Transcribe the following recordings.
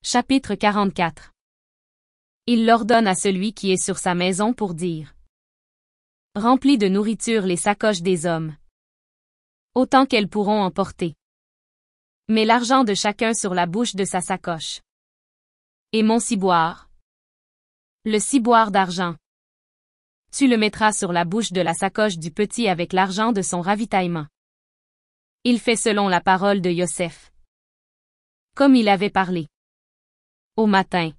Chapitre 44. Il l'ordonne à celui qui est sur sa maison pour dire: Remplis de nourriture les sacoches des hommes, autant qu'elles pourront en porter. Mets l'argent de chacun sur la bouche de sa sacoche. Et mon ciboire, le ciboire d'argent, tu le mettras sur la bouche de la sacoche du petit avec l'argent de son ravitaillement. Il fait selon la parole de Yosef, comme il avait parlé. Au matin,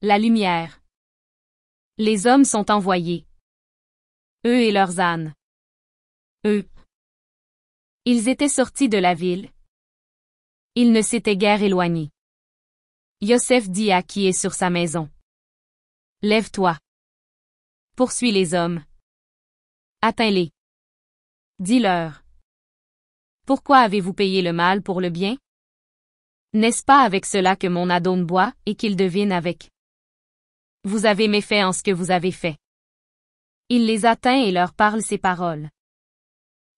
la lumière. Les hommes sont envoyés, eux et leurs ânes. Eux. Ils étaient sortis de la ville. Ils ne s'étaient guère éloignés. Yosef dit à qui est sur sa maison: Lève-toi. Poursuis les hommes. Atteins-les. Dis-leur: Pourquoi avez-vous payé le mal pour le bien? N'est-ce pas avec cela que mon Adon boit et qu'il devine avec? Vous avez méfait en ce que vous avez fait. Il les atteint et leur parle ces paroles.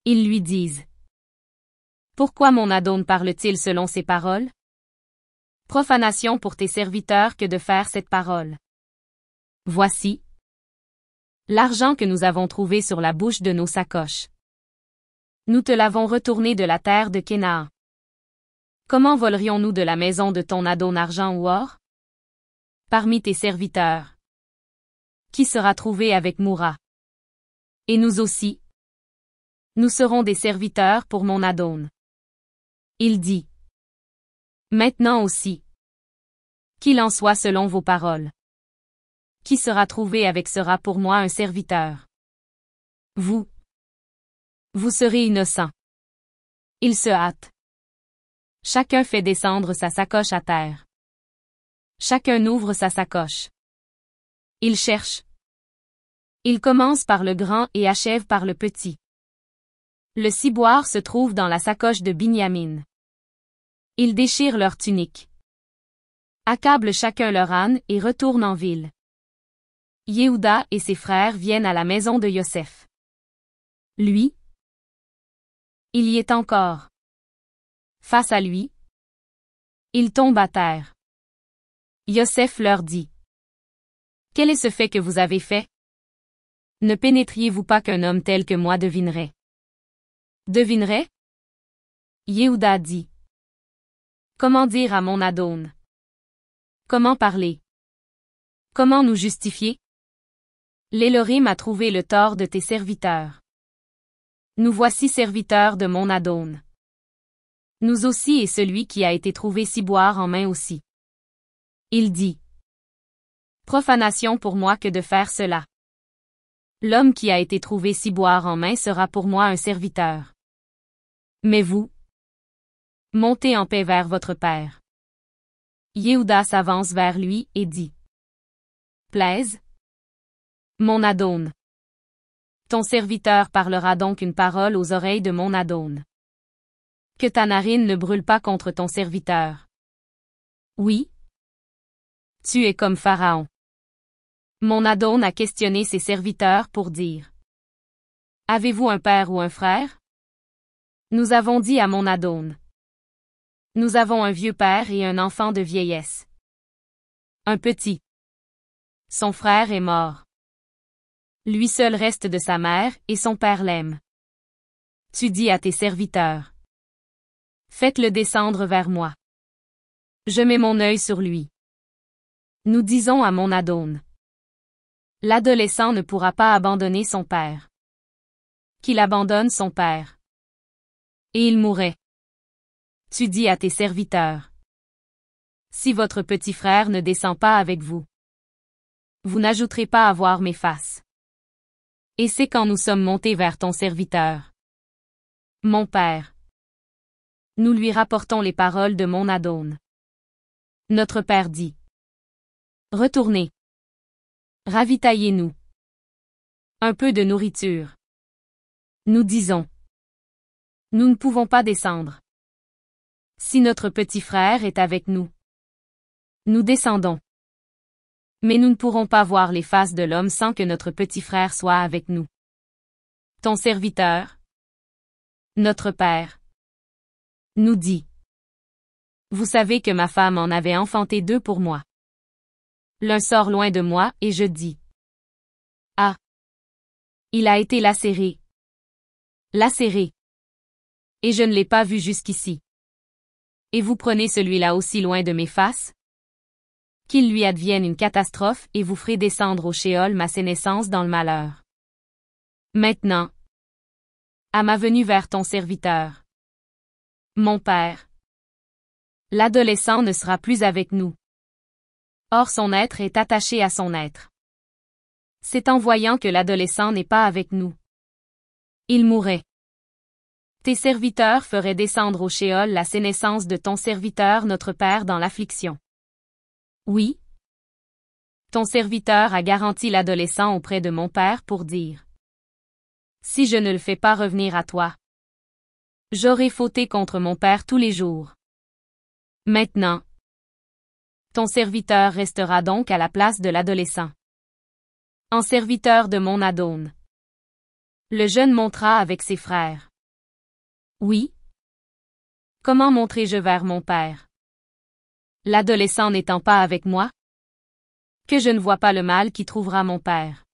Ils lui disent: Pourquoi mon Adon parle-t-il selon ces paroles? Profanation pour tes serviteurs que de faire cette parole. Voici l'argent que nous avons trouvé sur la bouche de nos sacoches. Nous te l'avons retourné de la terre de Canaan. Comment volerions-nous de la maison de ton Adon argent ou or? Parmi tes serviteurs, qui sera trouvé avec mourra? Et nous aussi, nous serons des serviteurs pour mon Adon. Il dit: Maintenant aussi, qu'il en soit selon vos paroles. Qui sera trouvé avec sera pour moi un serviteur. Vous serez innocents. Il se hâte. Chacun fait descendre sa sacoche à terre. Chacun ouvre sa sacoche. Il cherche. Il commence par le grand et achève par le petit. Le ciboire se trouve dans la sacoche de Binyamin. Ils déchirent leur tunique, accablent chacun leur âne et retournent en ville. Yehuda et ses frères viennent à la maison de Yosef. Lui, il y est encore. Face à lui, il tombe à terre. Yosef leur dit: Quel est ce fait que vous avez fait? Ne pénétriez-vous pas qu'un homme tel que moi devinerait? Devinerait? Yehuda dit: Comment dire à mon Adon? Comment parler? Comment nous justifier? L'Élohim a trouvé le tort de tes serviteurs. Nous voici serviteurs de mon Adon. Nous aussi et celui qui a été trouvé ciboire en main aussi. Il dit: Profanation pour moi que de faire cela. L'homme qui a été trouvé ciboire en main sera pour moi un serviteur. Mais vous, montez en paix vers votre père. Yehuda s'avance vers lui et dit: Plaise, mon Adon. Ton serviteur parlera donc une parole aux oreilles de mon Adon. Que ta narine ne brûle pas contre ton serviteur. Oui. Tu es comme Pharaon. Mon Adon a questionné ses serviteurs pour dire: Avez-vous un père ou un frère? Nous avons dit à mon Adon: Nous avons un vieux père et un enfant de vieillesse. Un petit. Son frère est mort. Lui seul reste de sa mère et son père l'aime. Tu dis à tes serviteurs: Faites-le descendre vers moi. Je mets mon œil sur lui. Nous disons à mon Adon: L'adolescent ne pourra pas abandonner son père. Qu'il abandonne son père. Et il mourrait. Tu dis à tes serviteurs: Si votre petit frère ne descend pas avec vous, vous n'ajouterez pas à voir mes faces. Et c'est quand nous sommes montés vers ton serviteur, mon père. Nous lui rapportons les paroles de mon Adon. Notre père dit: Retournez. Ravitaillez-nous. Un peu de nourriture. Nous disons: Nous ne pouvons pas descendre. Si notre petit frère est avec nous, nous descendons. Mais nous ne pourrons pas voir les faces de l'homme sans que notre petit frère soit avec nous. Ton serviteur, notre père, nous dit: Vous savez que ma femme en avait enfanté 2 pour moi. L'un sort loin de moi, et je dis. Ah! Il a été lacéré. Lacéré. Et je ne l'ai pas vu jusqu'ici. Et vous prenez celui-là aussi loin de mes faces? Qu'il lui advienne une catastrophe et vous ferez descendre au shéol ma sénescence dans le malheur. Maintenant. À ma venue vers ton serviteur. Mon père. L'adolescent ne sera plus avec nous. Or son être est attaché à son être. C'est en voyant que l'adolescent n'est pas avec nous. Il mourrait. Tes serviteurs feraient descendre au shéol la sénescence de ton serviteur notre Père dans l'affliction. Oui. Ton serviteur a garanti l'adolescent auprès de mon Père pour dire. Si je ne le fais pas revenir à toi, j'aurai fauté contre mon Père tous les jours. Maintenant, ton serviteur restera donc à la place de l'adolescent. En serviteur de mon Adon. Le jeune montera avec ses frères. Oui. Comment monterai-je vers mon Père? L'adolescent n'étant pas avec moi? Que je ne vois pas le mal qui trouvera mon Père.